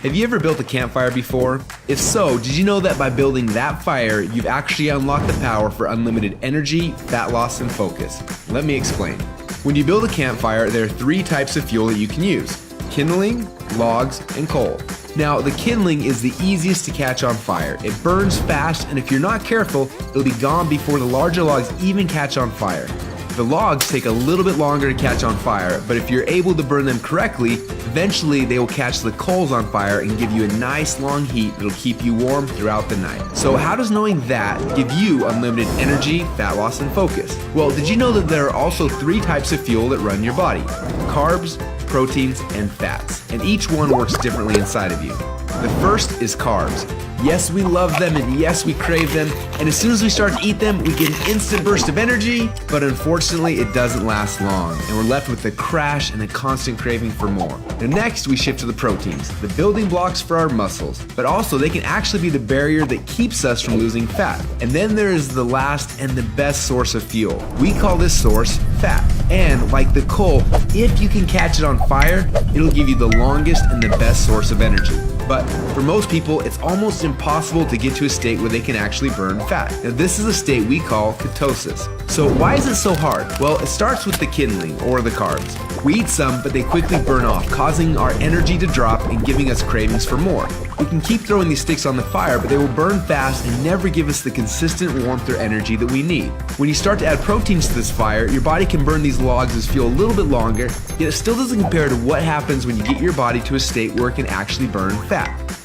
Have you ever built a campfire before? If so, did you know that by building that fire, you've actually unlocked the power for unlimited energy, fat loss, and focus? Let me explain. When you build a campfire, there are 3 types of fuel that you can use: kindling, logs, and coal. Now, the kindling is the easiest to catch on fire. It burns fast, and if you're not careful, it'll be gone before the larger logs even catch on fire. The logs take a little bit longer to catch on fire, but if you're able to burn them correctly, eventually they will catch the coals on fire and give you a nice long heat that'll keep you warm throughout the night. So how does knowing that give you unlimited energy, fat loss, and focus? Well, did you know that there are also 3 types of fuel that run your body? Carbs, proteins, and fats, and each one works differently inside of you. The first is carbs. Yes, we love them, and yes, we crave them, and as soon as we start to eat them, we get an instant burst of energy, but unfortunately, it doesn't last long, and we're left with a crash and a constant craving for more. Now next, we shift to the proteins, the building blocks for our muscles, but also they can actually be the barrier that keeps us from losing fat. And then there is the last and the best source of fuel. We call this source fat. And like the coal, if you can catch it on fire, it'll give you the longest and the best source of energy. But for most people, it's almost impossible to get to a state where they can actually burn fat. Now this is a state we call ketosis. So why is it so hard? Well, it starts with the kindling, or the carbs. We eat some, but they quickly burn off, causing our energy to drop and giving us cravings for more. We can keep throwing these sticks on the fire, but they will burn fast and never give us the consistent warmth or energy that we need. When you start to add proteins to this fire, your body can burn these logs as fuel a little bit longer, yet it still doesn't compare to what happens when you get your body to a state where it can actually burn fat.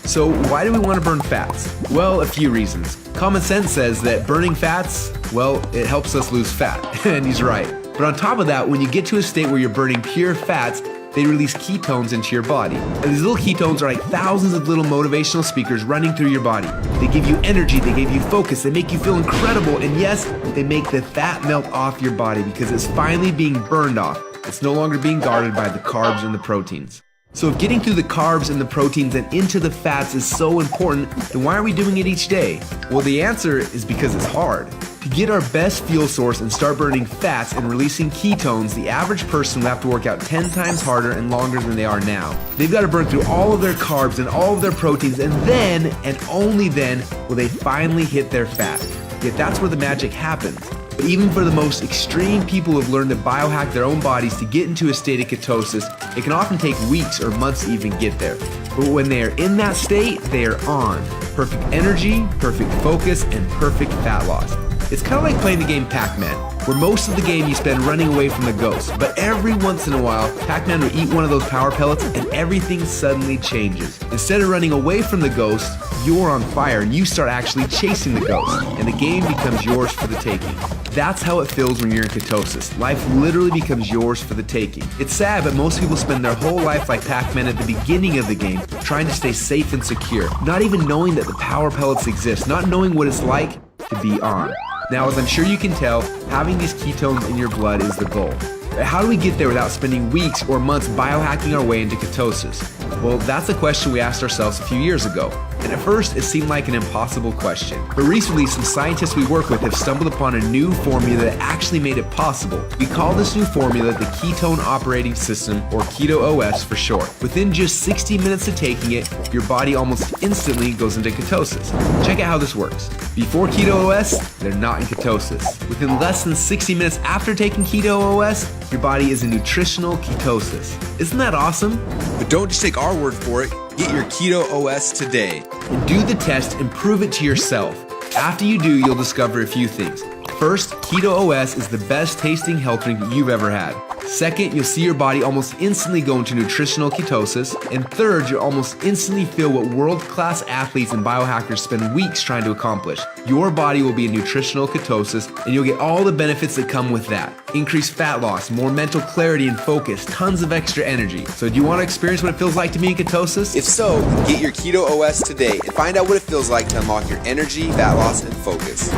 So why do we want to burn fats? Well, a few reasons. Common sense says that burning fats, well, it helps us lose fat, and he's right. But on top of that, when you get to a state where you're burning pure fats, they release ketones into your body. And these little ketones are like thousands of little motivational speakers running through your body. They give you energy, they give you focus, they make you feel incredible, and yes, they make the fat melt off your body because it's finally being burned off. It's no longer being guarded by the carbs and the proteins. So if getting through the carbs and the proteins and into the fats is so important, then why are we doing it each day? Well, the answer is because it's hard. To get our best fuel source and start burning fats and releasing ketones, the average person will have to work out 10 times harder and longer than they are now. They've got to burn through all of their carbs and all of their proteins, and then, and only then, will they finally hit their fat. Yet that's where the magic happens. But even for the most extreme people who have learned to biohack their own bodies to get into a state of ketosis, it can often take weeks or months to even get there. But when they are in that state, they are on. Perfect energy, perfect focus, and perfect fat loss. It's kind of like playing the game Pac-Man, where most of the game you spend running away from the ghost, but every once in a while, Pac-Man will eat one of those power pellets and everything suddenly changes. Instead of running away from the ghost, you're on fire and you start actually chasing the ghost, and the game becomes yours for the taking. That's how it feels when you're in ketosis. Life literally becomes yours for the taking. It's sad, but most people spend their whole life like Pac-Man at the beginning of the game, trying to stay safe and secure, not even knowing that the power pellets exist, not knowing what it's like to be on. Now, as I'm sure you can tell, having these ketones in your blood is the goal. But how do we get there without spending weeks or months biohacking our way into ketosis? Well, that's a question we asked ourselves a few years ago. And at first, it seemed like an impossible question. But recently, some scientists we work with have stumbled upon a new formula that actually made it possible. We call this new formula the Ketone Operating System, or Keto OS for short. Within just 60 minutes of taking it, your body almost instantly goes into ketosis. Check out how this works. Before Keto OS, they're not in ketosis. Within less than 60 minutes after taking Keto OS, your body is in nutritional ketosis. Isn't that awesome? But don't just take our word for it. Get your Keto OS today. And do the test and prove it to yourself. After you do, you'll discover a few things. First, Keto OS is the best tasting health drink that you've ever had. Second, you'll see your body almost instantly go into nutritional ketosis. And third, you'll almost instantly feel what world-class athletes and biohackers spend weeks trying to accomplish. Your body will be in nutritional ketosis, and you'll get all the benefits that come with that. Increased fat loss, more mental clarity and focus, tons of extra energy. So do you want to experience what it feels like to be in ketosis? If so, get your Keto OS today and find out what it feels like to unlock your energy, fat loss, and focus.